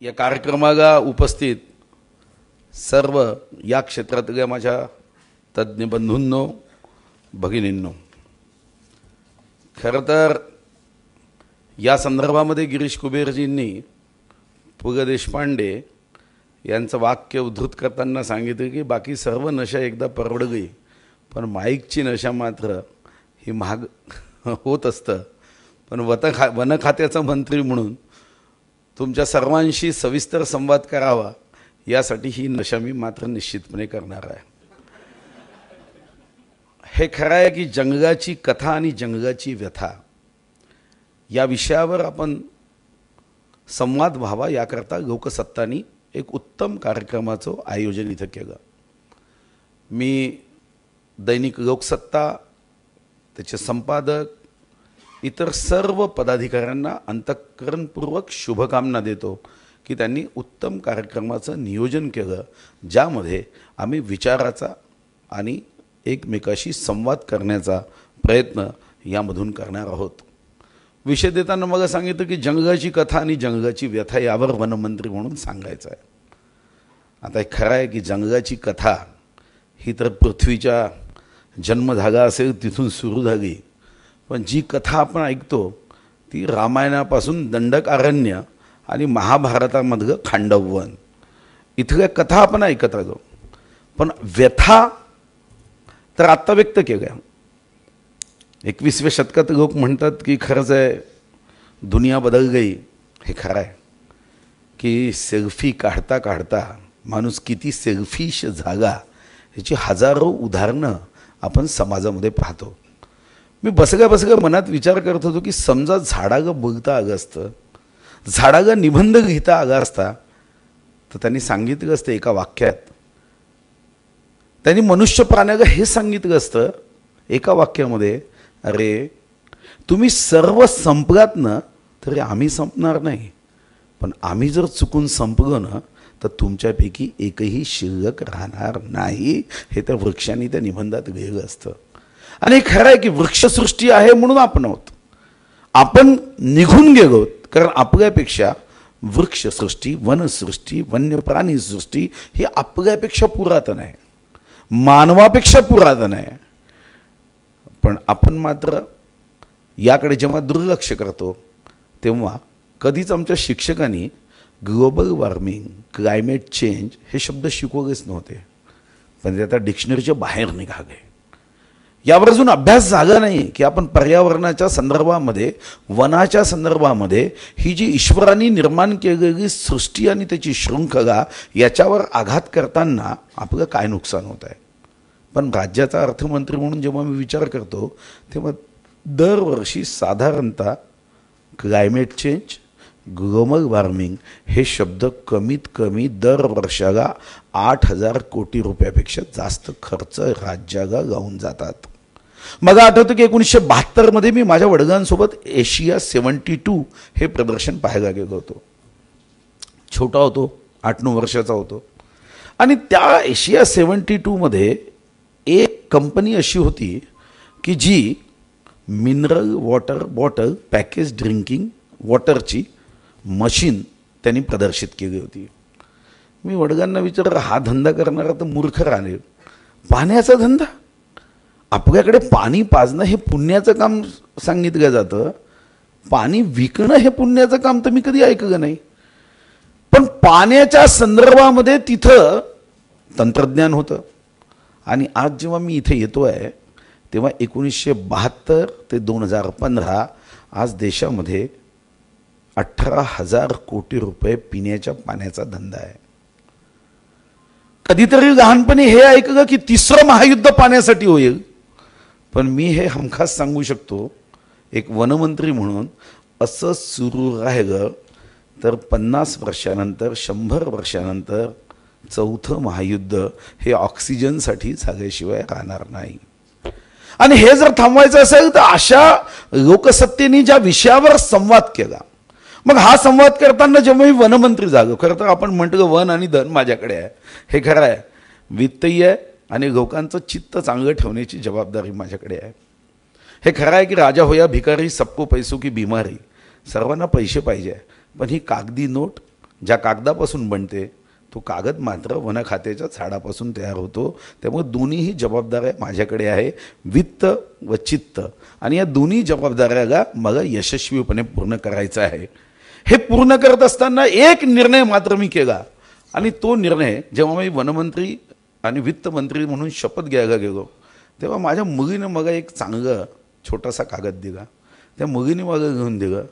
या कार्यक्रमाला उपस्थित सर्व या क्षेत्रातल्या माझ्या तज्ज्ञ बंधूंनो, भगिनींनो, खरं तर या संदर्भामध्ये गिरीश कुबेरजींनी पु ल देशपांडे यांचं वाक्य उद्धृत करताना सांगितलं की बाकी सर्व नशा एकदा परवड गई, पण माईकची नशा मात्र ही महाग होत असतं. पण वन खात्याचा मंत्री म्हणून तुमच्या सर्वांशी सविस्तर संवाद करावा यासाठी ही नशा मी मात्र निश्चितपणे करणार आहे. हे खरं आहे की जंगलाची कथा आणि जंगलाची व्यथा या विषयावर आपण संवाद व्हावा याकरता लोकसत्तानी एक उत्तम कार्यक्रमाचं आयोजन इथं केलं. मी दैनिक लोकसत्ता, त्याचे संपादक, इतर सर्व पदाधिकाऱ्यांना अंतःकरणपूर्वक शुभकामना देतो की त्यांनी उत्तम कार्यक्रमाचं नियोजन केलं, ज्यामध्ये आम्ही विचाराचा आणि एकमेकाशी संवाद करण्याचा प्रयत्न यामधून करणार आहोत. विषय देताना मला सांगितलं की जंगलाची कथा आणि जंगलाची व्यथा यावर वनमंत्री म्हणून सांगायचं आहे. आता हे खरं आहे की जंगलाची कथा ही तर पृथ्वीच्या जन्म झाला असेल तिथून सुरू झाली, पण जी कथा आपण ऐकतो ती रामायणापासून दंडकारण्य आणि महाभारतामधलं खांडववन इथल्या कथा आपण ऐकत आलो. पण व्यथा तर आत्ता व्यक्त केल्या. 21व्या शतकात लोक म्हणतात की खरंच आहे दुनिया बदल गई. हे खरं आहे की सेल्फी काढता काढता माणूस किती सेल्फिश झाला याची हजारो उदाहरणं आपण समाजामध्ये पाहतो. मी बसल्या मनात विचार करत होतो की समजा झाडाला बोलता आलं असतं, झाडाला निबंध लिहिता आला असता, तर त्यांनी सांगितलं असतं एका वाक्यात, त्यांनी मनुष्य प्राण्याला हे सांगितलं असतं एका वाक्यामध्ये, अरे तुम्ही सर्व संपलात ना तरी आम्ही संपणार नाही, पण आम्ही जर चुकून संपलो ना तर तुमच्यापैकी एकही शिल्लक राहणार नाही. हे त्या वृक्षांनी त्या निबंधात लिहिलं असतं. आणि खरं आहे की वृक्षसृष्टी आहे म्हणून आपण आहोत. आपण निघून गेलो कारण आपल्यापेक्षा वृक्षसृष्टी, वनसृष्टी, वन्य प्राणीसृष्टी ही आपल्यापेक्षा पुरातन आहे, मानवापेक्षा पुरातन आहे. पण आपण मात्र याकडे जेव्हा दुर्लक्ष करतो तेव्हा कधीच आमच्या शिक्षकांनी ग्लोबल वॉर्मिंग, क्लायमेट चेंज हे शब्द शिकवलेच नव्हते, पण ते आता डिक्शनरीच्या बाहेर निघाले. यावर अजून अभ्यास झाला नाही की आपण पर्यावरणाच्या संदर्भामध्ये, वनाच्या संदर्भामध्ये ही जी ईश्वराने निर्माण केलेली सृष्टी आणि त्याची शृंखला याच्यावर आघात करताना आपलं काय नुकसान होत आहे. पण राज्याचा अर्थमंत्री म्हणून जेव्हा मी विचार करतो तेव्हा दरवर्षी साधारणतः क्लायमेट चेंज, ग्लोबल वॉर्मिंग हे शब्द कमीत कमी दर वर्षाला 8,000 कोटी रुपयापेक्षा जास्त खर्च राज्याला लावून जातात. मला आठवतं की 1972 मध्ये मी माझ्या वडिलांसोबत एशिया 72 हे प्रदर्शन पाहायला गेलो होतो. छोटा होतो, 8-9 वर्षाचा होतो. आणि त्या एशिया 72 मध्ये एक कंपनी अशी होती की जी mineral water bottle, package drinking वॉटरची मशीन त्यांनी प्रदर्शित केली होती. मी वडिलांना विचारलं, हा धंदा करणारा तर मूर्ख राहिले, पाण्याचा धंदा, आपल्याकडे पाणी पाजणं हे पुण्याचं काम सांगितलं जातं, पाणी विकणं हे पुण्याचं काम तर मी कधी ऐकलं नाही. पण पाण्याच्या संदर्भामध्ये तिथं तंत्रज्ञान होतं. आणि आज जेव्हा मी इथे येतो आहे तेव्हा 1972 ते 2015 आज देशामध्ये 18,000 कोटी रुपये पिण्याच्या पाण्याचा धंदा आहे. कधीतरी लहानपणी हे ऐकलं की 3रं महायुद्ध पाण्यासाठी होईल, पण मी हे हमखास सांगू शकतो एक वनमंत्री म्हणून, असं सुरू राहिलं तर 50 वर्षानंतर, 100 वर्षानंतर 4थं महायुद्ध हे ऑक्सिजनसाठी झाल्याशिवाय राहणार नाही. आणि हे जर थांबवायचं असेल तर अशा लोकसत्तेने ज्या विषयावर संवाद केला, मग हा संवाद करताना जेव्हा मी वनमंत्री झालो, खरं तर आपण म्हटलं वन आणि धन माझ्याकडे आहे, हे खरं आहे, वित्तही आहे आणि लोकांचं चित्त चांगलं ठेवण्याची जबाबदारी माझ्याकडे आहे. हे खरं आहे की राजा होया भिकारी, सबको पैसों की बीमारी, सर्वांना पैसे पाहिजे, पण ही कागदी नोट ज्या कागदापासून बनते तो कागद मात्र वन खात्याच्या झाडापासून तयार होतो. त्यामुळे दोन्हीही जबाबदाऱ्या माझ्याकडे आहे, वित्त व चित्त. आणि या दोन्ही जबाबदाऱ्या मला यशस्वीपणे पूर्ण करायचा आहे. हे पूर्ण करत असताना एक निर्णय मात्र मी केला, आणि तो निर्णय जेव्हा मी वनमंत्री आणि वित्तमंत्री म्हणून शपथ घ्यायला गेलो तेव्हा माझ्या मुलीनं मला एक चांगलं छोटासा कागद दिला. त्या मुलीने मला घेऊन दिलं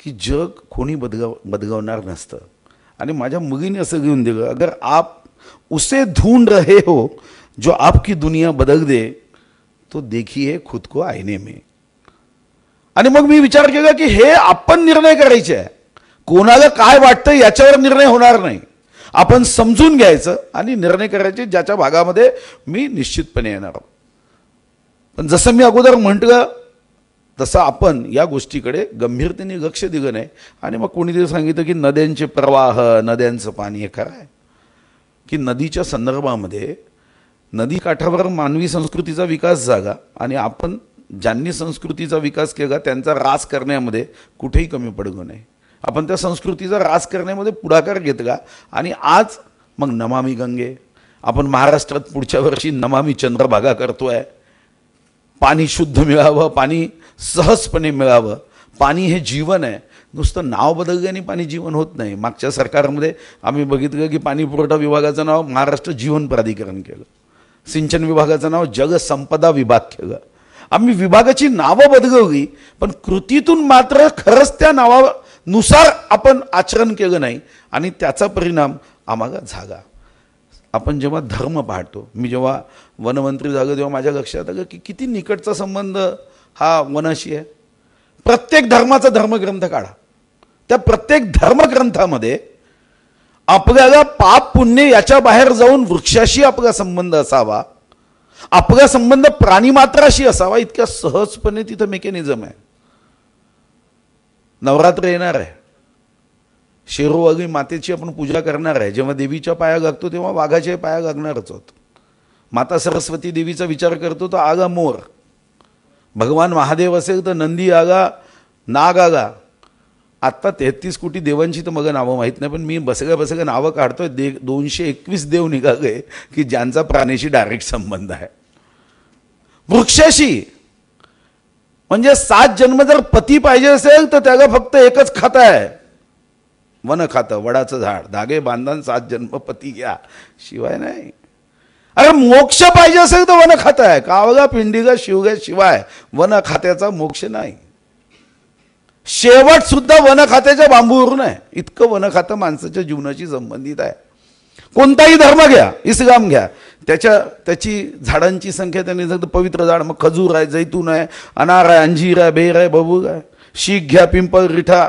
की जग कोणी बदलवणार नसतं. आणि माझ्या मुलीने असं घेऊन दिलं, अगर आप उसे ढूंढ रहे हो जो आपकी दुनिया बदल दे तो देखिए खुद को आईने में. आणि मग मी विचार केला की हे आपण निर्णय करायचे आहे, कोणाला काय वाटतं याच्यावर निर्णय होणार नाही. आपण समजून घ्यायचं आणि निर्णय करायचे ज्याच्या भागामध्ये मी निश्चितपणे येणार आहोत. पण जसं मी अगोदर म्हटलं तसं आपण या गोष्टीकडे गंभीरतेने लक्ष दिलं नाही. आणि मग कोणीतरी सांगितलं की नद्यांचे प्रवाह, नद्यांचं पाणी. हे खरं आहे की नदीच्या संदर्भामध्ये नदीकाठावर मानवी संस्कृतीचा विकास झाला आणि आपण ज्यांनी संस्कृतीचा विकास केला त्यांचा ऱ्हास करण्यामध्ये कुठेही कमी पडलो नाही. आपण त्या संस्कृतीचा ऱ्हास करण्यामध्ये पुढाकार घेतला आणि आज मग नमामि गंगे, आपण महाराष्ट्रात पुढच्या वर्षी नमामि चंद्रभागा करतोय. पाणी शुद्ध मिळावं, पाणी सहजपणे मिळावं. पाणी हे जीवन आहे. नुसतं नाव बदलल्याने पाणी जीवन होत नाही. मागच्या सरकारमध्ये आम्ही बघितलं की पाणी पुरवठा विभागाचं नाव महाराष्ट्र जीवन प्राधिकरण केलं, सिंचन विभागाचं नाव जलसंपदा विभाग केलं. आम्ही विभागाची नावं बदलवली पण कृतीतून मात्र खरंच त्या नावानुसार आपण आचरण केलं नाही आणि त्याचा परिणाम आम्हाला झाला. आपण जेव्हा धर्म पाहतो, मी जेव्हा वनमंत्री झालो तेव्हा माझ्या लक्षात आलं की किती निकटचा संबंध हा वनाशी आहे. प्रत्येक धर्माचा धर्मग्रंथ काढा, त्या प्रत्येक धर्मग्रंथामध्ये आपल्याला पाप पुण्य याच्या बाहेर जाऊन वृक्षाशी आपला संबंध असावा, आपला संबंध प्राणीमात्राशी असावा. इतक्या सहजपणे तिथं मेकॅनिझम आहे. नवरात्र येणार आहे, शेरोवागी मातेची आपण पूजा करणार आहे. जेव्हा देवीच्या पाया लागतो तेव्हा वाघाच्या पाया लागणारच होत. माता सरस्वती देवीचा विचार करतो तर आगा मोर, भगवान महादेव असेल तर नंदी आगा, नाग आगा. आत्ता 33 कोटी देवांची तर मला नावं माहीत नाही, पण मी बसल्या नावं काढतोय. 221 देव निघाले की ज्यांचा प्राण्याशी डायरेक्ट संबंध आहे, वृक्षाशी. म्हणजे 7 जन्म जर पती पाहिजे असेल तर त्याला फक्त एकच खातं आहे, वन खातं, वडाचं झाड. धागे बांधन 7 जन्म पती घ्या, शिवाय नाही. अरे मोक्ष पाहिजे असेल तर वन खातं आहे. कावगा पिंडीगा शिवगा शिवाय वन खात्याचा मोक्ष नाही. शेवट सुद्धा वन खात्याच्या बांबूवरून आहे. इतकं वन खातं माणसाच्या जीवनाशी संबंधित आहे. कोणताही धर्म घ्या, इस्लाम घ्या, त्याची झाडांची संख्या त्यांनी सांगतं पवित्र झाड. मग खजूर आहे, जैतून आहे, अनार आहे, अंजीर आहे, बेर आहे, बबूग आहे. शीख घ्या, पिंपळ, रिठा.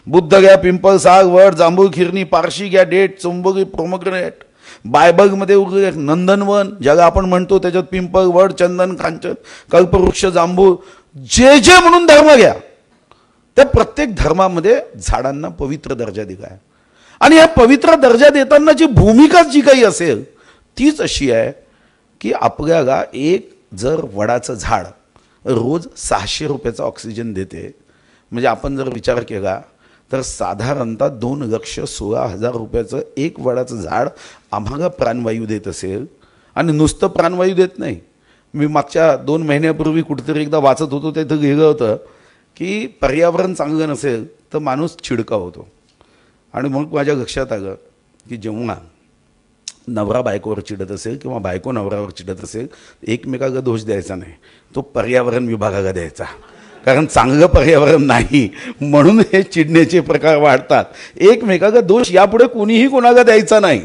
बुद्ध घ्या, पिंपळ, साग, वड, जांभूळ, खिरणी. पारशी घ्या, डेट, चुंबकी, प्रोमग्रेनेट. बायबलमध्ये नंदनवन ज्याला आपण म्हणतो त्याच्यात पिंपळ, वड, चंदन, कांचन, कल्पवृक्ष, जांभूळ, जे जे म्हणून धर्म घ्या, त्या प्रत्येक धर्मामध्ये झाडांना पवित्र दर्जा दिला आहे. आणि या पवित्र दर्जा देतानाची भूमिका जी काही असेल तीच अशी आहे की आपल्याला एक जर वडाचं झाड रोज 600 रुपयाचा ऑक्सिजन देते, म्हणजे आपण जर विचार केला तर साधारणतः 2,16,000 रुपयाचं एक वडाचं झाड आम्हाला प्राणवायू देत असेल. आणि नुसतं प्राणवायू देत नाही. मी मागच्या 2 महिन्यापूर्वी कुठेतरी एकदा वाचत होतो, तिथं लिहिलं होतं की पर्यावरण चांगलं नसेल तर माणूस चिडका होतो. आणि मग माझ्या लक्षात आलं की जेव्हा नवरा बायकोवर चिडत असेल किंवा बायको नवऱ्यावर चिडत असेल, एकमेकाला दोष द्यायचा नाही, तो पर्यावरण विभागाला द्यायचा. कारण चांगलं पर्यावरण नाही म्हणून हे चिडण्याचे प्रकार वाढतात. एकमेकाला दोष यापुढे कोणीही कोणाला द्यायचा नाही.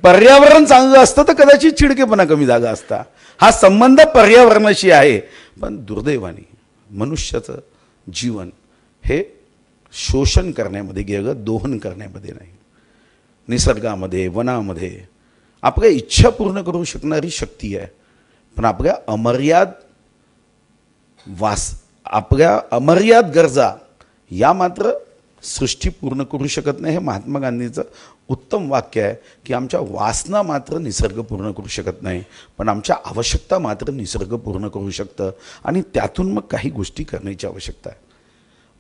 पर्यावरण चांगलं असतं तर कदाचित चिडकेपणा कमी झाला असता. हा संबंध पर्यावरणाशी आहे. पण दुर्दैवाने मनुष्याचं जीवन हे शोषण करण्यामध्ये गेलं, दोहन करण्यामध्ये नाही. निसर्गामध्ये, वनामध्ये आपल्या इच्छा पूर्ण करू शकणारी शक्ती आहे, पण आपल्या अमर्याद गरजा या मात्र सृष्टी पूर्ण करू शकत नाही. हे महात्मा गांधींचं उत्तम वाक्य आहे की आमच्या वासना मात्र निसर्ग पूर्ण करू शकत नाही, पण आमच्या आवश्यकता मात्र निसर्ग पूर्ण करू शकतं. आणि त्यातून मग काही गोष्टी करण्याची आवश्यकता आहे.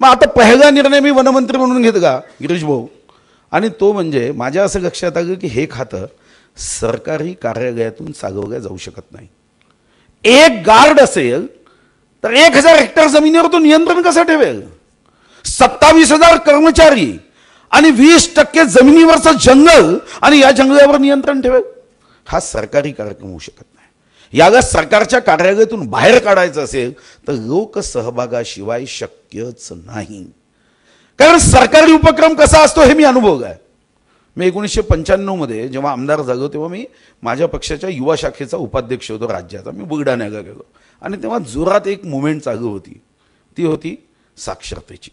मग आता पहिला निर्णय मी वनमंत्री म्हणून घेतला गिरीश भाऊ. आणि तो म्हणजे माझ्या असं लक्षात आलं की हे खातं सरकारी कार्यालयातून चालवल्या जाऊ शकत नाही. एक गार्ड असेल तर 1000 हेक्टर जमिनीवर तो नियंत्रण कसं ठेवेल? 27,000 कर्मचारी आणि 20% जमिनीवरचं जंगल आणि या जंगलावर नियंत्रण ठेवेल? हा सरकारी कार्यक्रम होऊ शकत नाही. याला सरकारच्या कार्यालयातून बाहेर काढायचं असेल तर लोकसहभागाशिवाय शक्यच नाही. कारण सरकारी उपक्रम कसा असतो हे मी अनुभवलं आहे. मी 1995 मध्ये जेव्हा आमदार झालो तेव्हा मी माझ्या पक्षाच्या युवा शाखेचा उपाध्यक्ष होतो राज्याचा. मी बुलढाण्याला गेलो आणि तेव्हा जोरात एक मुवमेंट चालू होती. ती होती साक्षरतेची.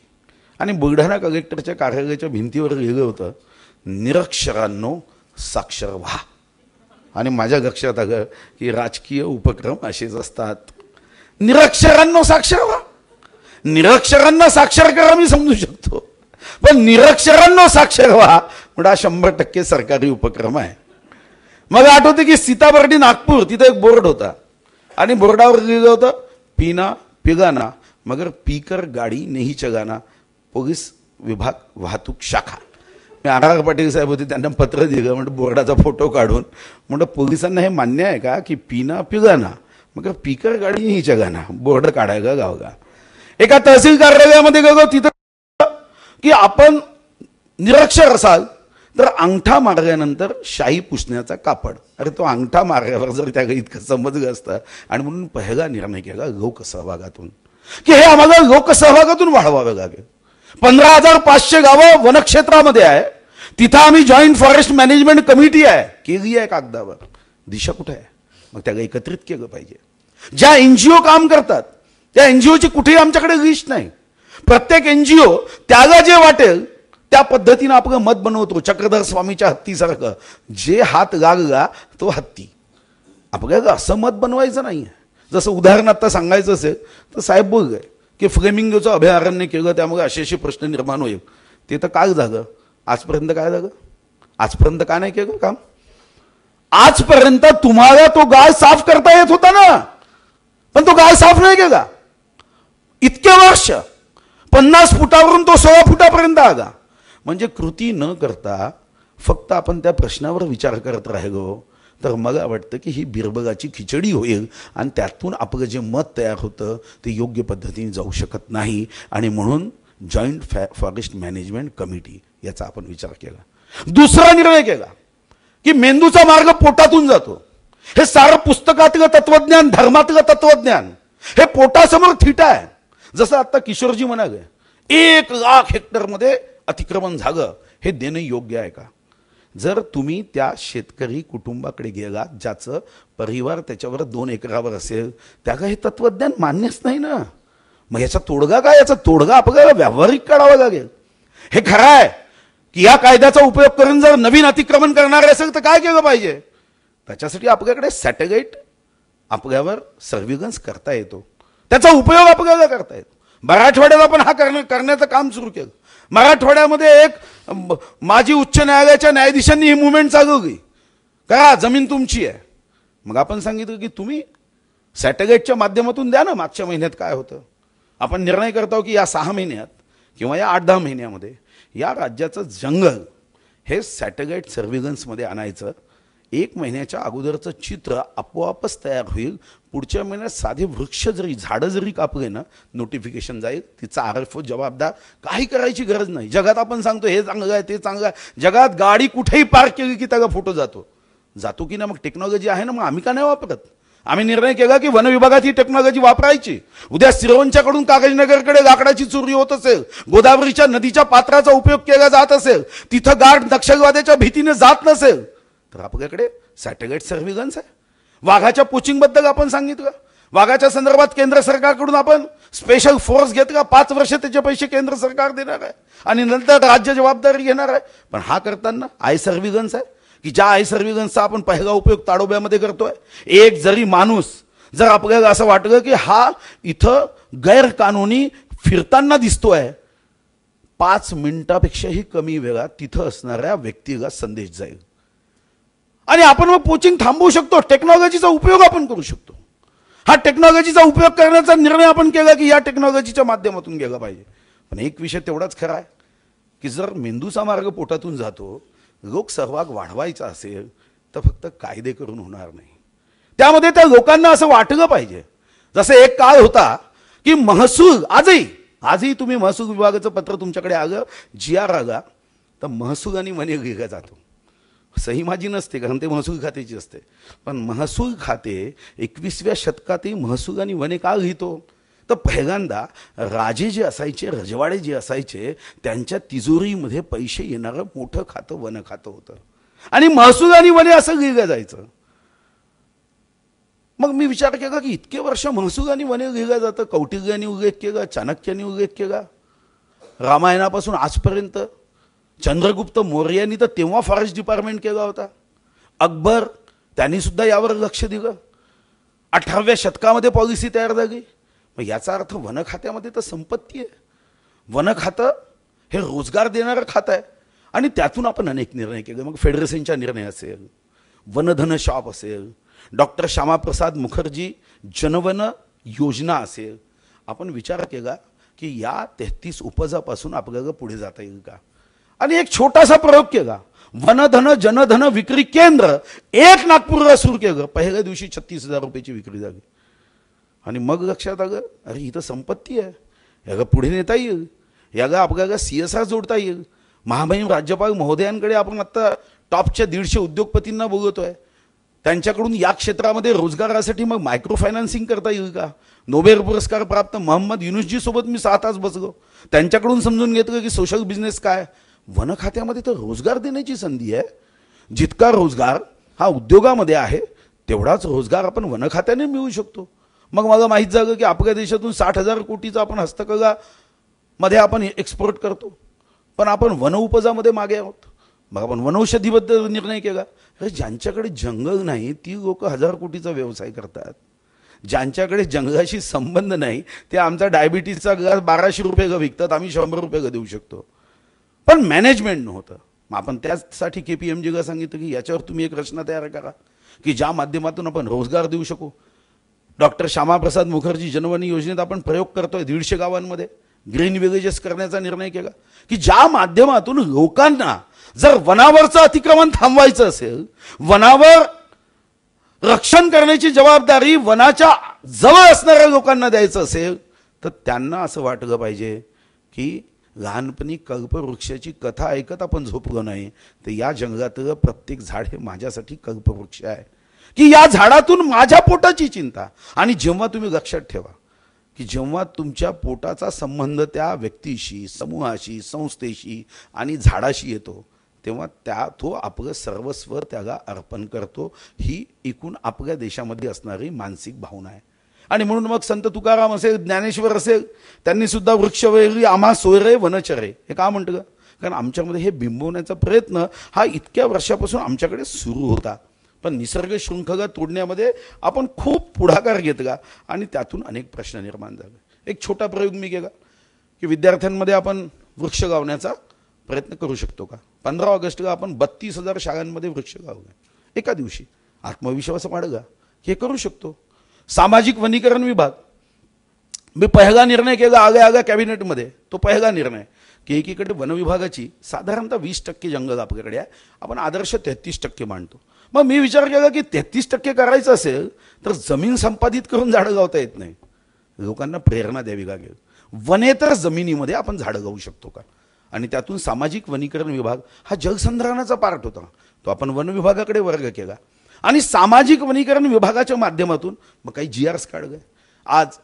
आणि बुलढाणा कलेक्टरच्या कार्यालयाच्या भिंतीवर लिहिलं होतं, निरक्षरांनो साक्षर व्हा. आणि माझ्या लक्षात आलं की राजकीय उपक्रम असेच असतात. निरक्षरांनो साक्षर व्हा. निरक्षरांना साक्षर करा मी समजू शकतो, पण निरक्षरांनो साक्षर व्हा म्हणजे 100% सरकारी उपक्रम आहे. मग आठवते की सीताबर्डी नागपूर तिथे एक बोर्ड होता आणि बोर्डावर लिहिलं होतं, पीना पिगाना मगर पीकर गाडी नहीं चगाना, पोलीस विभाग वाहतूक शाखा. मी आर पाटील साहेब होते, त्यांना पत्र दिलं. म्हणजे बोर्डाचा फोटो काढून म्हणजे पोलिसांना हे मान्य आहे का की पीना पिगाना मगर पीकर गाडी नहीं चगाना बोर्ड काढायला गावगा. एका तहसील कार्यालयामध्ये गेलो, तिथं की आपण निरक्षर असाल तर अंगठा मारल्यानंतर शाही पुसण्याचा कापड. अरे तो अंगठा मारल्यावर जर त्याला इतकं समजलं असतं. आणि म्हणून पहिला निर्णय केला लोकसहभागातून की हे आम्हाला लोकसहभागातून वाढवावं लागेल. 15,500 गावं वनक्षेत्रामध्ये आहे, तिथं आम्ही जॉईंट फॉरेस्ट मॅनेजमेंट कमिटी आहे केली आहे कागदावर. दिशा कुठे आहे? मग त्याला एकत्रित केलं पाहिजे. ज्या NGO काम करतात त्या NGOची कुठेही आमच्याकडे लिस्ट नाही. प्रत्येक NGO त्याला जे वाटेल त्या पद्धतीने आपलं मत बनवतो. चक्रधर स्वामीच्या हत्तीसारखं, जे हात लागला तो हत्ती. आपल्याला असं मत बनवायचं नाही. जसं उदाहरण आता सांगायचं असेल तर साहेब बोलले की फ्लेमिंगोचं अभयारण्य केलं त्यामुळे असे प्रश्न निर्माण होईल. ते तर काय झालं? आजपर्यंत काय झालं? आजपर्यंत काय नाही केलं काम? आजपर्यंत तुम्हाला तो गाळ साफ करता येत होता ना, पण तो गाळ साफ नाही केला. इतके वर्ष 50 फुटावरून तो 16 फुटापर्यंत आला. म्हणजे कृती न करता फक्त आपण त्या प्रश्नावर विचार करत राहिलो तर मला वाटतं की ही बिरबलाची खिचडी होईल आणि त्यातून आपलं जे मत तयार होतं ते योग्य पद्धतीने जाऊ शकत नाही. आणि म्हणून जॉईंट फॉरेस्ट मॅनेजमेंट कमिटी याचा आपण विचार केला. दुसरा निर्णय केला की मेंदूचा मार्ग पोटातून जातो. हे सारं पुस्तकातलं तत्वज्ञान, धर्मातलं तत्वज्ञान हे पोटासमोर थिटा आहे. जसं आता किशोरजी म्हणाले 1,00,000 हेक्टरमध्ये अतिक्रमण झालं, हे देणं योग्य आहे का? जर तुम्ही त्या शेतकरी कुटुंबाकडे गेलात ज्याचं परिवार त्याच्यावर 2 एकरावर असेल, त्याला हे तत्वज्ञान मान्यच नाही ना. मग याचा तोडगा काय? याचा तोडगा आपल्याला व्यावहारिक काढावा लागेल. हे खरं आहे की या कायद्याचा उपयोग करून जर नवीन अतिक्रमण करणारे असेल तर काय केलं पाहिजे? त्याच्यासाठी आपल्याकडे सॅटेलाइट आपल्यावर सर्व्हिलन्स करता येतो, त्याचा उपयोग आपल्याला करता येतो. मराठवाड्याला पण हा करण्याचं काम सुरू केलं. मराठवाड्यामध्ये एक माजी उच्च न्यायालयाच्या न्यायाधीशांनी ही मुवमेंट चालवली, करा जमीन तुमची आहे. मग आपण सांगितलं की तुम्ही सॅटेलाइटच्या माध्यमातून द्या ना. मागच्या महिन्यात काय होतं? आपण निर्णय करतो की या 6 महिन्यात किंवा या 8-10 महिन्यामध्ये या राज्याचं जंगल हे सॅटेलाइट सर्व्हिलन्समध्ये आणायचं. 1 महिन्याच्या अगोदरचं चित्र आपोआपच तयार होईल. पुढच्या महिन्यात साधे वृक्ष जरी, झाडं जरी कापले ना, नोटिफिकेशन जाईल. तिचा RFO जबाबदार. काही करायची गरज नाही. जगात आपण सांगतो हे चांगलं आहे ते चांगलं आहे. जगात गाडी कुठेही पार्क केली की त्याला फोटो जातो की ना. मग टेक्नॉलॉजी आहे ना, मग आम्ही का नाही वापरत? आम्ही निर्णय केला की वन विभागात ही टेक्नॉलॉजी वापरायची. उद्या सिरोंच्याकडून कागजनगरकडे लाकडाची चोरी होत असेल, गोदावरीच्या नदीच्या पात्राचा उपयोग केला जात असेल, तिथं गार्ड नक्षलवाद्याच्या भीतीने जात नसेल तर आपल्याकडे सॅटेलाइट सर्व्हिलन्स आहे. वाघाच्या पोचिंगबद्दल आपण सांगितलं. वाघाच्या संदर्भात केंद्र सरकारकडून आपण स्पेशल फोर्स घेतला. 5 वर्ष त्याचे पैसे केंद्र सरकार देणार आहे आणि नंतर राज्य जबाबदारी घेणार आहे. पण हा करताना आय सर्व्हिलन्स आहे की ज्या आय सर्व्हिलन्सचा आपण पहिला उपयोग ताडोब्यामध्ये करतोय. एक जरी माणूस जर आपल्याला असं वाटलं की हा इथं गैरकानूनी फिरताना दिसतोय, 5 मिनिटापेक्षाही कमी वेळात तिथं असणाऱ्या व्यक्तीला संदेश जाईल आणि आपण मग पोचिंग थांबवू शकतो. टेक्नॉलॉजीचा उपयोग आपण करू शकतो. हा टेक्नॉलॉजीचा उपयोग करण्याचा निर्णय आपण केला की या टेक्नॉलॉजीच्या माध्यमातून गेला पाहिजे. पण एक विषय तेवढाच खरा आहे की जर मेंदूचा मार्ग पोटातून जातो, लोकसहभाग वाढवायचा असेल तर फक्त कायदे करून होणार नाही. त्यामध्ये त्या लोकांना असं वाटलं पाहिजे. जसं एक काळ होता की महसूल, आजही तुम्ही महसूल विभागाचं पत्र तुमच्याकडे आलं, GR आला तर महसूल आणि वने लिहिला जातो. सही माझी नसते कारण ते महसूल खात्याची असते, पण महसूल खाते 21व्या शतकातही महसूल आणि वने का लिहितो? तर पहिल्यांदा राजे जे असायचे, रजवाडे जे असायचे, त्यांच्या तिजोरीमध्ये पैसे येणारं मोठं खातं वन खातं होतं आणि महसूल आणि वने असं लिहिलं जायचं. मग मी विचार केला की इतके वर्ष महसूल आणि वने लिहिलं जातं. कौटिल्याने उल्लेख केला, चाणक्याने उल्लेख केला, रामायणापासून आजपर्यंत चंद्रगुप्त मौर्यानी तर तेव्हा फॉरेस्ट डिपार्टमेंट केला होता. अकबर त्यांनी सुद्धा यावर लक्ष दिलं. 18व्या शतकामध्ये पॉलिसी तयार झाली. मग याचा अर्थ वन खात्यामध्ये तर संपत्ती आहे. वन खातं हे रोजगार देणारं खातं आहे आणि त्यातून आपण अनेक निर्णय केले. मग फेडरेशनचा निर्णय असेल, वनधन शॉप असेल, डॉक्टर श्यामाप्रसाद मुखर्जी जनवन योजना असेल, आपण विचार केला की या 33 उपजापासून आपल्याला पुढे जाता येईल का. आणि एक छोटासा प्रयोग केला. वनधन जनधन विक्री केंद्र एक नागपूरला सुरू केलं. पहिल्या दिवशी 36,000 रुपयाची विक्री झाली. आणि मग लक्षात आलं, अरे ही तर संपत्ती आहे, याला पुढे नेता येईल, याला आपल्याला CSR जोडता येईल. महामहिम राज्यपाल महोदयांकडे आपण आत्ता टॉपच्या 150 उद्योगपतींना बोलवतोय. त्यांच्याकडून या क्षेत्रामध्ये रोजगारासाठी मग मायक्रो फायनान्सिंग करता येईल का. नोबेल पुरस्कार प्राप्त मोहम्मद युनुसजी सोबत मी 6 तास बसलो. त्यांच्याकडून समजून घेतलं की सोशल बिझनेस काय. वन खात्यामध्ये तर रोजगार देण्याची संधी आहे. जितका रोजगार हा उद्योगामध्ये आहे तेवढाच रोजगार आपण वन खात्याने मिळवू शकतो. मग मला माहीत झालं की आपल्या देशातून 60,000 कोटीचा आपण हस्तकला मध्ये आपण एक्सपोर्ट करतो, पण आपण वन उपजामध्ये मागे आहोत. मग आपण वनौषधीबद्दल निर्णय केला. अरे ज्यांच्याकडे जंगल नाही ती लोक 1000 कोटीचा व्यवसाय करतात. ज्यांच्याकडे जंगलाशी संबंध नाही ते आमचा डायबिटीसचा ग्लास 1200 रुपये विकतात, आम्ही 100 रुपये देऊ शकतो. पण मॅनेजमेंट नव्हतं. मग आपण त्यासाठी KPMGला सांगितलं की याच्यावर तुम्ही एक रचना तयार करा की ज्या माध्यमातून आपण रोजगार देऊ शकू. डॉक्टर श्यामाप्रसाद मुखर्जी जनवन योजनेत आपण प्रयोग करतोय. 150 गावांमध्ये ग्रीन विलेजेस करण्याचा निर्णय केला की ज्या माध्यमातून लोकांना जर वनावरचं अतिक्रमण थांबवायचं असेल, वनावर रक्षण करण्याची जबाबदारी वनाच्या जवळ असणाऱ्या लोकांना द्यायचं असेल तर त्यांना असं वाटलं पाहिजे की लहानपणी कल्पवृक्षाची कथा ऐकत आपण झोपलो नाही, तर या जंगलातलं प्रत्येक झाड हे माझ्यासाठी कल्पवृक्ष आहे, की या झाडातून माझ्या पोटाची चिंता. आणि जेव्हा तुम्ही लक्षात ठेवा की जेव्हा तुमच्या पोटाचा संबंध त्या व्यक्तीशी, समूहाशी, संस्थेशी आणि झाडाशी येतो तेव्हा तो आपलं सर्वस्व त्याला अर्पण करतो. ही एकूण आपल्या देशामध्ये असणारी मानसिक भावना आहे. आणि म्हणून मग संत तुकाराम असेल, ज्ञानेश्वर असेल, त्यांनी सुद्धा वृक्षवेली आम्हा सोयरे वनचरे हे का म्हटलं. कारण आमच्यामध्ये हे बिंबवण्याचा प्रयत्न हा इतक्या वर्षापासून आमच्याकडे सुरू होता, पण निसर्ग शृंखला तोडण्यामध्ये आपण खूप पुढाकार घेतला आणि त्यातून अनेक प्रश्न निर्माण झाले. एक छोटा प्रयोग मी केला की विद्यार्थ्यांमध्ये आपण वृक्ष लावण्याचा प्रयत्न करू शकतो का. 15 ऑगस्टला आपण 32,000 शाळांमध्ये वृक्ष लावले एका दिवशी. आत्मविश्वास वाढला, हे करू शकतो. सामाजिक वनीकरण विभाग मी पहिला निर्णय केला आल्या कॅबिनेटमध्ये. तो पहिला निर्णय की एकीकडे वन विभागाची साधारणतः 20% जंगल आपल्याकडे आहे, आपण आदर्श 33% मांडतो. मग मी विचार केला की 33% करायचं असेल तर जमीन संपादित करून झाडं लावता येत नाही, लोकांना प्रेरणा द्यावी लागेल. वनेतर जमिनीमध्ये आपण झाडं लावू शकतो का. आणि त्यातून सामाजिक वनीकरण विभाग हा जलसंधारणाचा पार्ट होता, तो आपण वन विभागाकडे वर्ग केला आणि सामाजिक वनीकरण विभागाच्या माध्यमातून मग काही GRs काढले. आज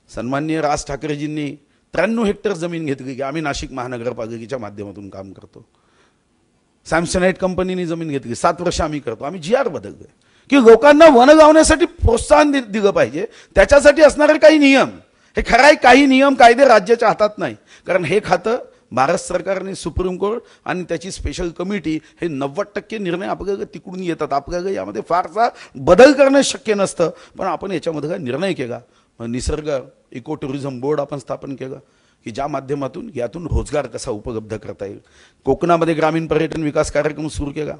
सन्माननीय राज ठाकरेजींनी 93 हेक्टर जमीन घेतली की आम्ही नाशिक महानगरपालिकेच्या माध्यमातून काम करतो. सॅमसनाइट कंपनीने जमीन घेतली, 7 वर्ष आम्ही करतो. आम्ही GR बदलले की लोकांना वन लावण्यासाठी प्रोत्साहन दिलं पाहिजे. त्याच्यासाठी असणारे काही नियम, हे खरं आहे काही नियम कायदे राज्याच्या हातात नाही, कारण हे खातं भारत सरकारने, सुप्रीम कोर्ट आणि त्याची स्पेशल कमिटी हे 90% निर्णय आपल्याला तिकडून येतात. आपल्याला यामध्ये फारसा बदल करणं शक्य नसतं, पण आपण याच्यामध्ये काय निर्णय केला. निसर्ग इको टुरिझम बोर्ड आपण स्थापन केलं की ज्या माध्यमातून यातून रोजगार कसा उपलब्ध करता येईल. कोकणामध्ये ग्रामीण पर्यटन विकास कार्यक्रम सुरू केला.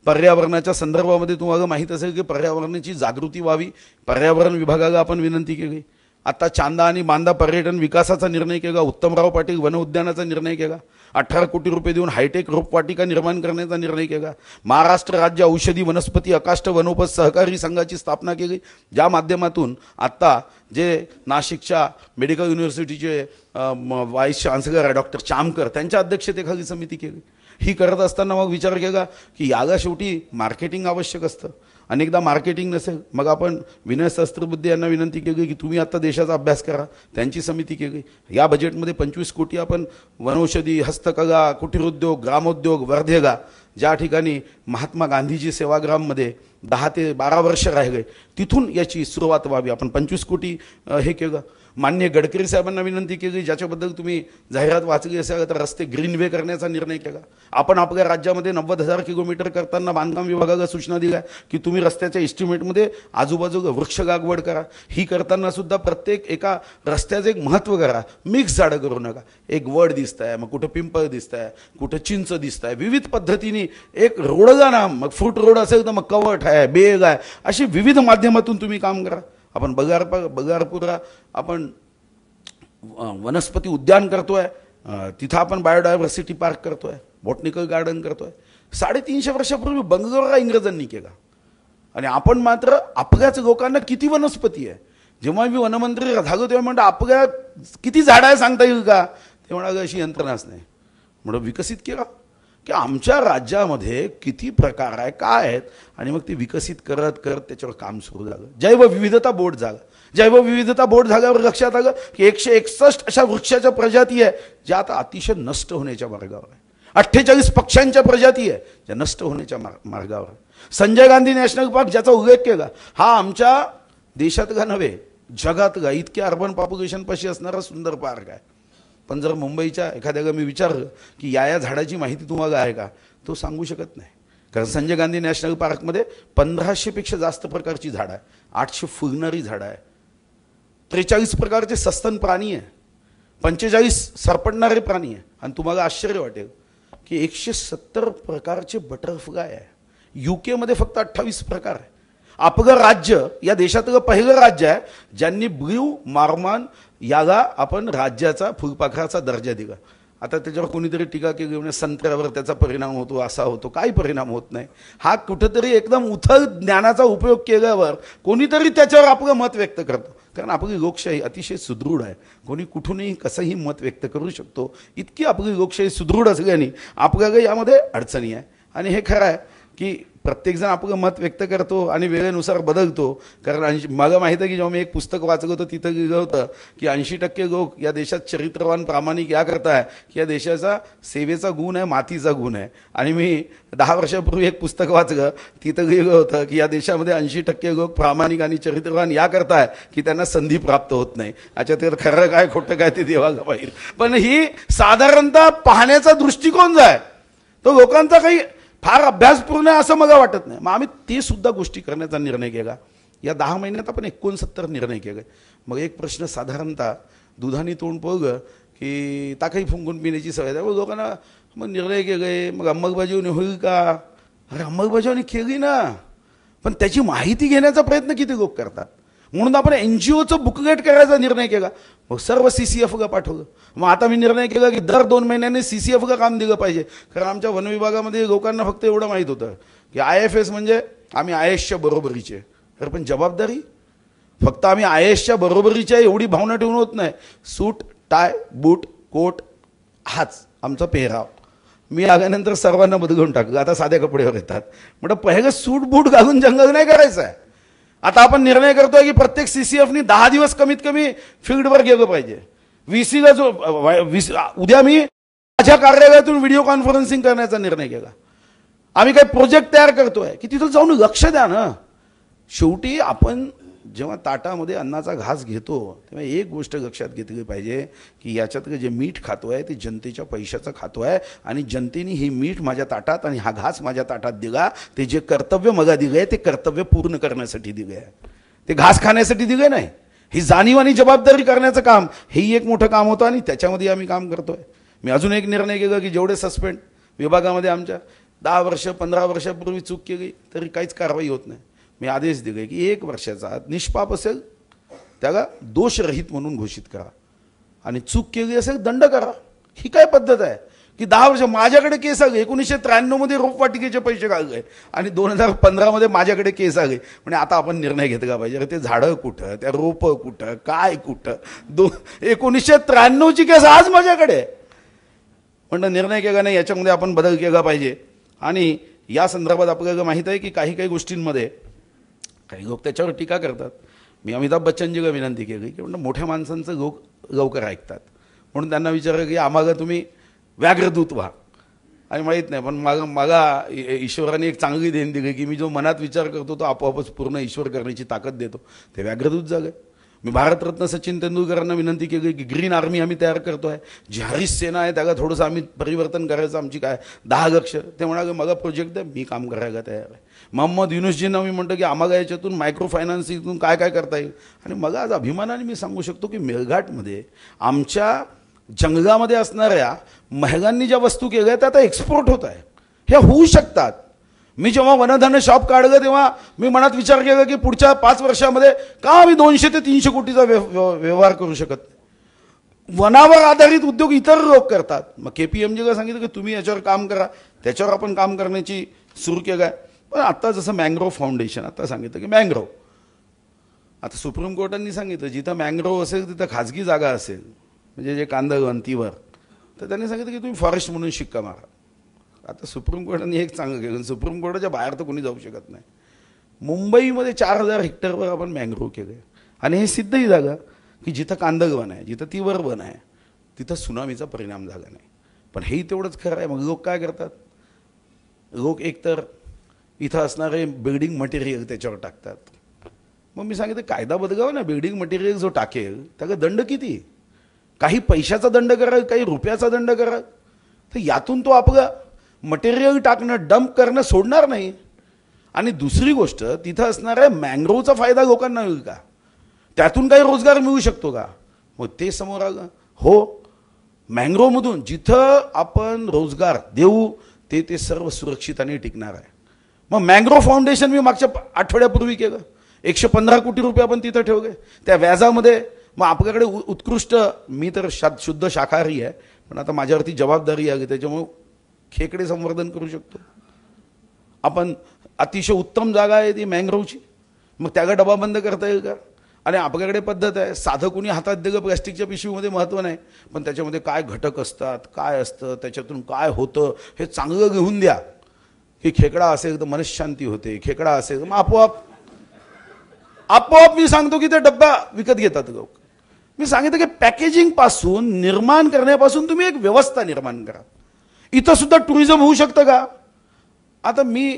पर्यावरणाच्या संदर्भामध्ये तुम्हाला माहीत असेल की पर्यावरणाची जागृती व्हावी, पर्यावरण विभागाला आपण विनंती केली. आता चांदा आणि बांदा पर्यटन विकासाचा निर्णय केला, उत्तमराव पाटील वन उद्यानाचा निर्णय केला, 18 कोटी रुपये देऊन हायटेक रोपवाटिका निर्माण करण्याचा निर्णय केला, महाराष्ट्र राज्य औषधी वनस्पती अकाष्ट वनोपज सहकारी संघाची स्थापना केली, ज्या माध्यमातून आत्ता जे नाशिकच्या मेडिकल युनिव्हर्सिटीचे व्हाईस चान्सलर आहे डॉक्टर चामकर त्यांच्या अध्यक्षतेखाली समिती केली. ही करत असताना मग विचार केला की याला शेवटी मार्केटिंग आवश्यक असतं. अनेकदा मार्केटिंग नसेल, मग आपण विनय सहस्त्रबुद्धे यांना विनंती केली की तुम्ही आता देशाचा अभ्यास करा. त्यांची समिती केली. या बजेटमध्ये 25 कोटी आपण वनौषधी, हस्तकला, कुटीरोद्योग, ग्रामोद्योग, वर्धेगा ज्या ठिकाणी महात्मा गांधीजी सेवाग्राममध्ये 10 ते 12 वर्ष राहिले तिथून याची सुरुवात व्हावी. आपण 25 कोटी हे केलं. माननीय गडकरी साहेबांना विनंती केली, ज्याच्याबद्दल तुम्ही जाहिरात वाचली असेल तर रस्ते ग्रीन वे करण्याचा निर्णय केला. आपण आपल्या राज्यामध्ये 90,000 किलोमीटर करताना बांधकाम विभागाला सूचना दिल्या की तुम्ही रस्त्याच्या एस्टिमेटमध्ये आजूबाजूला वृक्ष लागवड करा. ही करताना सुद्धा प्रत्येक एका रस्त्याचं एक महत्त्व करा. मिक्स झाडं करू नका. एक वड दिसत आहे, मग कुठं पिंपळ दिसत आहे, कुठं चिंच दिसत आहे, विविध पद्धतीने एक रोडगा ना, मग फ्रूट रोड असेल तर मग कवठ आहे, बेग आहे, अशी विविध माध्यमातून तुम्ही काम करा. आपण बगारपुरा आपण वनस्पती उद्यान करतोय, तिथं आपण बायोडायव्हर्सिटी पार्क करतोय, बॉटनिकल गार्डन करतोय. 350 वर्षापूर्वी बंगलोरला इंग्रजांनी केला आणि आपण मात्र आपल्याच लोकांना किती वनस्पती आहे. जेव्हा मी वनमंत्री झालो तेव्हा म्हणतो आपल्या किती झाडं आहे सांगता येईल का, ते म्हणाले अशी यंत्रणाच नाही. म्हणून विकसित केला की आमच्या राज्यामध्ये किती प्रकार आहे, काय आहेत, आणि मग ते विकसित करत करत त्याच्यावर काम सुरू झालं. जैवविविधता बोर्ड झालं. जैवविविधता बोर्ड झाल्यावर लक्षात आलं की 161 अशा वृक्षाच्या प्रजाती आहे ज्या आता अतिशय नष्ट होण्याच्या मार्गावर आहे. 48 पक्ष्यांच्या प्रजाती आहे ज्या नष्ट होण्याच्या मार्गावर आहे. संजय गांधी नॅशनल पार्क ज्याचा उल्लेख केला, हा आमच्या देशातला नव्हे जगातला इतक्या अर्बन पॉप्युलेशनपाशी असणारा सुंदर पार्क आहे. पण जर मुंबईच्या एखाद्याला मी विचारलं की या झाडाची माहिती तुम्हाला आहे का, तो सांगू शकत नाही. कारण संजय गांधी नॅशनल पार्कमध्ये 1500 पेक्षा जास्त प्रकारची झाडं आहे, 800 फुलणारी झाडं आहे, 43 प्रकारचे सस्तन प्राणी आहे, 45 सरपटणारे प्राणी आहे. आणि तुम्हाला आश्चर्य वाटेल की 170 प्रकारचे बटरफ्लाय आहे. UK मध्ये फक्त 28 प्रकार आहे. आपलं राज्य या देशातलं पहिलं राज्य आहे ज्यांनी ब्ल्यू मार्मॉन याला आपण राज्याचा फुलपाखराचा दर्जा दिला. आता त्याच्यावर कोणीतरी टीका केली म्हणजे संत्र्यावर त्याचा परिणाम होतो, असा होतो. काही परिणाम होत नाही. हा कुठंतरी एकदम उथळ ज्ञानाचा उपयोग केल्यावर कोणीतरी त्याच्यावर आपलं मत व्यक्त करतो. कारण आपली लोकशाही अतिशय सुदृढ आहे. कोणी कुठूनही कसंही मत व्यक्त करू शकतो. इतकी आपली लोकशाही सुदृढ असल्याने आपल्याला यामध्ये अडचणी आहे. आणि हे खरं आहे की प्रत्येकजण आपलं मत व्यक्त करतो आणि वेळेनुसार बदलतो. कारण मला माहीत आहे की जेव्हा मी एक पुस्तक वाचलं होतं तिथं लिहिलं होतं की 80% लोक या देशात चरित्रवान प्रामाणिक या करता आहे की या देशाचा सेवेचा गुण आहे, मातीचा गुण आहे. आणि मी 10 वर्षापूर्वी एक पुस्तक वाचलं, तिथं लिहिलं होतं की या देशामध्ये 80% लोक प्रामाणिक आणि चरित्रवान या करता आहे की त्यांना संधी प्राप्त होत नाही. याच्यात खरं काय खोटं काय ते देवाला पाहिजे. पण ही साधारणतः पाहण्याचा दृष्टिकोन जो आहे तो लोकांचा काही फार अभ्यासपूर्ण आहे असं मला वाटत नाही. मग आम्ही ते सुद्धा गोष्टी करण्याचा निर्णय केला. या 10 महिन्यात आपण 69 निर्णय केले. मग एक प्रश्न साधारणतः दुधाने तोंड पोगं की ताकही फुंकून पिण्याची सवय आहे. लोकांना मग निर्णय केले, मग अंमलबजावणी होईल का. अरे अंमलबजावणी केली ना, पण त्याची माहिती घेण्याचा प्रयत्न किती लोक करतात. म्हणून आपण NGOचं बुकलेट करायचा निर्णय केला. मग सर्व CCFला पाठवलं. मग आता मी निर्णय केला की दर 2 महिन्यांनी CCFला काम दिलं पाहिजे. कारण आमच्या वन विभागामध्ये लोकांना फक्त एवढं माहीत होतं की IFS म्हणजे आम्ही IASच्या बरोबरीचे. तर पण जबाबदारी फक्त आम्ही IASच्या बरोबरीच्या एवढी भावना ठेवून होत नाही. सूट, टाय, बूट, कोट हाच आमचा पेहराव. मी आल्यानंतर सर्वांना बदलून टाकलं. आता साध्या कपड्यावर येतात. म्हणजे पहिलं सूट बूट घालून जंगल नाही करायचं आहे. आता आपण निर्णय करतोय की प्रत्येक CCFनी 10 दिवस कमीत कमी फील्डवर गेलं पाहिजे. VCला उद्या मी माझ्या कार्यालयातून व्हिडिओ कॉन्फरन्सिंग करण्याचा निर्णय केला. आम्ही काही प्रोजेक्ट तयार करतोय की तिथं जाऊन लक्ष द्या ना. शेवटी आपण जेव्हा ताटामध्ये अन्नाचा घास घेतो तेव्हा एक गोष्ट लक्षात घेतली पाहिजे की याच्यातलं जे मीठ खातोय ते जनतेच्या पैशाचं खातोय आणि जनतेने हे मीठ माझ्या ताटात आणि हा घास माझ्या ताटात दिला. ते जे कर्तव्य मला दिलंय ते कर्तव्य पूर्ण करण्यासाठी दिले आहे. ते घास खाण्यासाठी दिले नाही. ही जाणीव आणि जबाबदारी करण्याचं काम हेही एक मोठं काम होतं आणि त्याच्यामध्ये आम्ही काम करतोय. मी अजून एक निर्णय केला की जेवढे सस्पेंड विभागामध्ये आमच्या 10 वर्ष 15 वर्षापूर्वी चूक केली तरी काहीच कारवाई होत नाही. मी आदेश दिले की 1 वर्षाचा निष्पाप असेल त्याला दोषरहित म्हणून घोषित करा आणि चूक केली असेल दंड करा. ही काय पद्धत आहे की 10 वर्ष माझ्याकडे केस आले, 1993 रोपवाटिकेचे पैसे आले आणि 2015 माझ्याकडे केस आले. म्हणजे आता आपण निर्णय घेतला पाहिजे, ते झाडं कुठं, त्या रोपं कुठं, काय कुठं, 1993ची केस आज माझ्याकडे. म्हणून निर्णय केला नाही, याच्यामध्ये आपण बदल केला पाहिजे. आणि या संदर्भात आपल्याला माहीत आहे की काही काही गोष्टींमध्ये काही लोक त्याच्यावर टीका करतात. मी अमिताभ बच्चनजीला विनंती केली की म्हणून मोठ्या माणसांचं लोक लवकर ऐकतात, म्हणून त्यांना विचारलं की आम्हाला तुम्ही व्याघ्रदूत व्हा. आणि माहीत नाही, पण मला ईश्वराने एक चांगली देण दिली की मी जो मनात विचार करतो तो आपोआपच पूर्ण ईश्वर करण्याची ताकद देतो. ते व्याघ्रदूत झालं. मी भारतरत्न सचिन तेंडुलकरांना विनंती केली की ग्रीन आर्मी आम्ही तयार करतो आहे, जी हरीश सेना आहे त्याला थोडंसं आम्ही परिवर्तन करायचं, आमची काय 10 लक्ष. ते म्हणाले मला प्रोजेक्ट द्या, मी काम करायला तयार आहे. मोहम्मद युनुसजींना मी म्हणतो की आम्हाला याच्यातून मायक्रो फायनान्सिंगतून काय काय करता येईल. आणि मला आज अभिमानाने मी सांगू शकतो की मेळघाटमध्ये आमच्या जंगलामध्ये असणाऱ्या महिलांनी ज्या वस्तू केल्या त्या आता एक्सपोर्ट होत आहे. हे होऊ शकतात. मी जेव्हा वनधान्य शॉप काढलं तेव्हा मी मनात विचार केला की पुढच्या 5 वर्षामध्ये का आम्ही 200 ते 300 कोटीचा व्यवहार करू शकत नाही. वनावर आधारित उद्योग इतर लोक करतात. मग KPMGला सांगितलं की तुम्ही याच्यावर काम करा, त्याच्यावर आपण काम करण्याची सुरू केलं आहे. पण आता जसं मँग्रोव्ह फाउंडेशन, आता सांगितलं की मँग्रोव्ह, आता सुप्रीम कोर्टांनी सांगितलं जिथं मँग्रोव्ह असेल तिथं खाजगी जागा असेल, म्हणजे जे कांदळवंतीवर, तर त्यांनी सांगितलं की तुम्ही फॉरेस्ट म्हणून शिक्का मारा. आता सुप्रीम कोर्टाने एक चांगलं केलं, सुप्रीम कोर्टाच्या बाहेर तर कोणी जाऊ शकत नाही. मुंबईमध्ये 4000 हेक्टरवर आपण मँग्रोव्ह केले आणि हे सिद्धही झालं की जिथं कांदळवन आहे, जिथं तीवर वन आहे, तिथं सुनामीचा परिणाम झाला नाही. पण हेही तेवढंच खरं आहे. मग लोक काय करतात, लोक एकतर इथं असणारे बिल्डिंग मटेरियल त्याच्यावर टाकतात. मग मी सांगितलं कायदा बदलावा ना, बिल्डिंग मटेरियल जो टाकेल त्याला दंड किती, काही पैशाचा दंड करा, काही रुपयाचा दंड करा. तर यातून तो आपलं मटेरियल टाकणं, डंप करणं सोडणार नाही. आणि दुसरी गोष्ट, तिथं असणाऱ्या मँग्रोव्हचा फायदा लोकांना होईल का, त्यातून काही रोजगार मिळू शकतो का. मग ते समोर आलं, हो मँग्रोव्हमधून जिथं आपण रोजगार देऊ ते सर्व सुरक्षित आणि टिकणार आहे. मग मँग्रोव्ह फाउंडेशन मी मागच्या आठवड्यापूर्वी केलं, 115 कोटी रुपये आपण तिथं ठेवले त्या व्याजामध्ये. मग आपल्याकडे उत्कृष्ट, मी तर शुद्ध शाकाहारी आहे, पण आता माझ्यावरती जबाबदारी आहे, त्याच्यामुळे खेकडे संवर्धन करू शकतो आपण. अतिशय उत्तम जागा आहे ती मँग्रोव्हची. मग त्याला डबा बंद करता येईल का. आणि आपल्याकडे पद्धत आहे, साधं कोणी हातात दिलं प्लॅस्टिकच्या पिशवीमध्ये महत्त्व नाही, पण त्याच्यामध्ये काय घटक असतात, काय असतं, त्याच्यातून काय होतं हे चांगलं घेऊन द्या. की खेकडा असेल तर मनशांती होते, खेकडा असेल तर मग आपोआप मी सांगतो की ते डब्बा विकत घेतात लोक. मी सांगितलं की पॅकेजिंग पासून, निर्माण करण्यापासून तुम्ही एक व्यवस्था निर्माण करा. इथं सुद्धा टुरिझम होऊ शकतं का. आता मी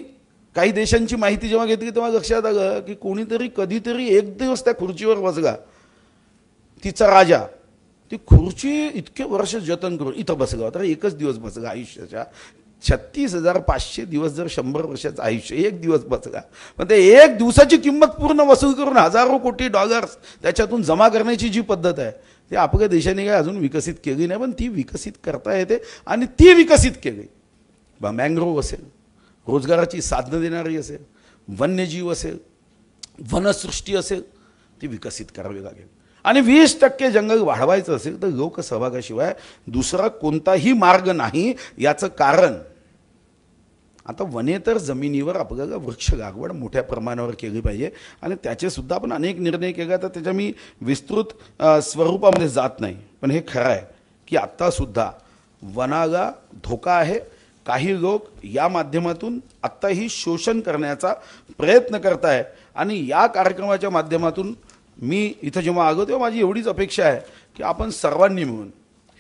काही देशांची माहिती जेव्हा घेतली तेव्हा लक्षात आलं की कोणीतरी कधीतरी एक दिवस त्या खुर्चीवर बसला, तिचा राजा, ती खुर्ची इतके वर्ष जतन करून इथं बसला, तर एकच दिवस बसला आयुष्याच्या. 36,500 दिवस, जर 100 वर्षाचं आयुष्य, एक दिवस बसला. पण ते एक दिवसाची किंमत पूर्ण वसूल करून हजारो कोटी डॉलर्स त्याच्यातून जमा करण्याची जी पद्धत आहे ती आपल्या देशाने काय अजून विकसित केली नाही, पण ती विकसित करता येते. आणि ती विकसित केली. मँग्रोव्ह असेल, रोजगाराची साधनं देणारी असेल, वन्यजीव असेल, वनसृष्टी असेल, ती विकसित करावी लागेल. आणि 20% जंगल वाढवायचं असेल तर लोकसहभागाशिवाय दुसरा कोणताही मार्ग नाही. याचं कारण, आता वनेतर जमिनीवर आपल्याला वृक्ष लागवड मोठ्या प्रमाणावर केली पाहिजे आणि त्याचे सुद्धा आपण अनेक निर्णय केले. तर त्याच्या मी विस्तृत स्वरूपामध्ये जात नाही, पण हे खरं आहे की आत्तासुद्धा वनाला धोका आहे. काही लोक या माध्यमातून आत्ताही शोषण करण्याचा प्रयत्न करत आहे. आणि या कार्यक्रमाच्या माध्यमातून मी इथं जेव्हा आलो तेव्हा माझी एवढीच अपेक्षा आहे की आपण सर्वांनी मिळून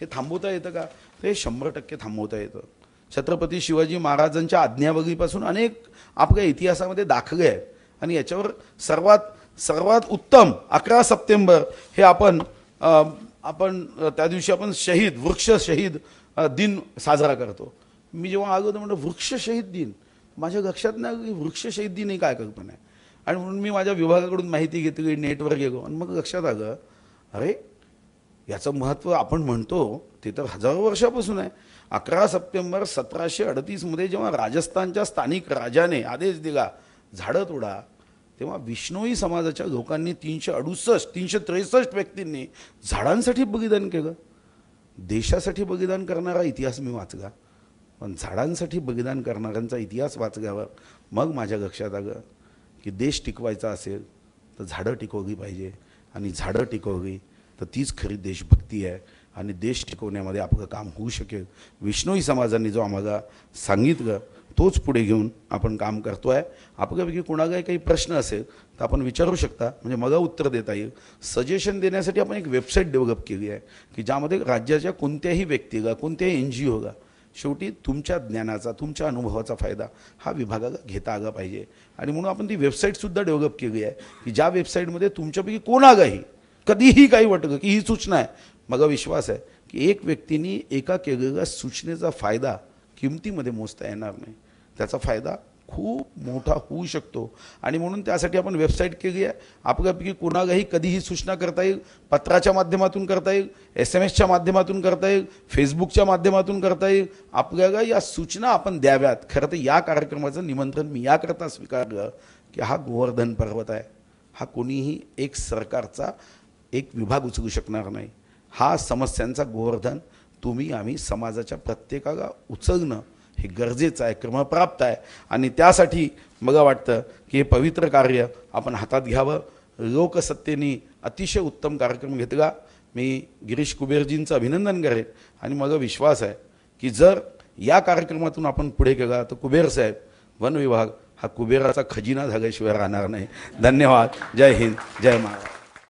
हे थांबवता येतं का, ते 100% थांबवता येतं. छत्रपती शिवाजी महाराजांच्या आज्ञावलीपासून अनेक आपल्या इतिहासामध्ये दाखले आहेत. आणि याच्यावर सर्वात उत्तम 11 सप्टेंबर हे आपण त्या दिवशी आपण वृक्ष शहीद दिन साजरा करतो. मी जेव्हा आलो तर म्हणलं वृक्ष शहीद दिन, माझ्या लक्षात नाही की वृक्ष शहीद दिन ही काय कल्पना आहे. आणि म्हणून मी माझ्या विभागाकडून माहिती घेतली, नेटवर गेलो आणि मग लक्षात आलं, अरे याचं महत्त्व आपण म्हणतो ते तर हजारो वर्षापासून आहे. 11 सप्टेंबर 1738 मध्ये जेव्हा राजस्थानच्या स्थानिक राजाने आदेश दिला झाडं तोडा, तेव्हा विष्णोई समाजाच्या लोकांनी 368 363 व्यक्तींनी झाडांसाठी बलिदान केलं. देशासाठी बलिदान करणारा इतिहास मी वाचला, पण झाडांसाठी बलिदान करणाऱ्यांचा इतिहास वाचल्यावर मग माझ्या लक्षात आलं की देश टिकवायचा असेल तर झाडं टिकवली पाहिजे, आणि झाडं टिकवली तर तीच खरी देशभक्ती आहे, आणि देश टिकवण्यामध्ये आपलं काम होऊ शकेल. विष्णोई समाजांनी जो आम्हाला सांगितलं तोच पुढे घेऊन आपण काम करतो आहे. आपल्यापैकी कोणालाही काही प्रश्न असेल तर आपण विचारू शकता, म्हणजे मला उत्तर देता येईल. सजेशन देण्यासाठी आपण एक वेबसाईट डेव्हलप केली आहे की ज्यामध्ये राज्याच्या कोणत्याही व्यक्तीला, कोणत्याही NGOला शेवटी तुमच्या ज्ञानाचा, तुमच्या अनुभवाचा फायदा हा विभागाला घेता आला पाहिजे. आणि म्हणून आपण ती वेबसाईटसुद्धा डेव्हलप केली आहे की ज्या वेबसाईटमध्ये तुमच्यापैकी कोणालाही कधीही काही वाटलं की ही सूचना आहे, मला विश्वास आहे की एक व्यक्तीने एका केलेल्या सूचनेचा फायदा किमतीमध्ये मोजता येणार नाही, त्याचा फायदा खूप मोठा होऊ शकतो. आणि म्हणून त्यासाठी आपण वेबसाईट केली आहे. आपल्यापैकी कोणालाही कधीही सूचना करता येईल, पत्राच्या माध्यमातून करता येईल, SMS च्या माध्यमातून करता येईल, फेसबुकच्या माध्यमातून करता येईल. आपल्याला या सूचना आपण द्याव्यात. खरं तर या कार्यक्रमाचं निमंत्रण मी याकरता स्वीकारलं की हा गोवर्धन पर्वत आहे, हा कोणीही एक सरकारचा एक विभाग उचलू शकणार नाही. हा समस्यांचा गोवर्धन तुम्ही आम्ही समाजाच्या प्रत्येकाला उचलणं हे गरजेचं आहे, क्रमप्राप्त आहे. आणि त्यासाठी मला वाटतं की हे पवित्र कार्य आपण हातात घ्यावं. लोकसत्तेने अतिशय उत्तम कार्यक्रम घेतला. मी गिरीश कुबेरजींचं अभिनंदन करेन, आणि मला विश्वास आहे की जर या कार्यक्रमातून आपण पुढे गेला तर कुबेर साहेब, वन विभाग हा कुबेराचा खजिना झाल्याशिवाय राहणार नाही. धन्यवाद. जय हिंद, जय महाराष्ट्र.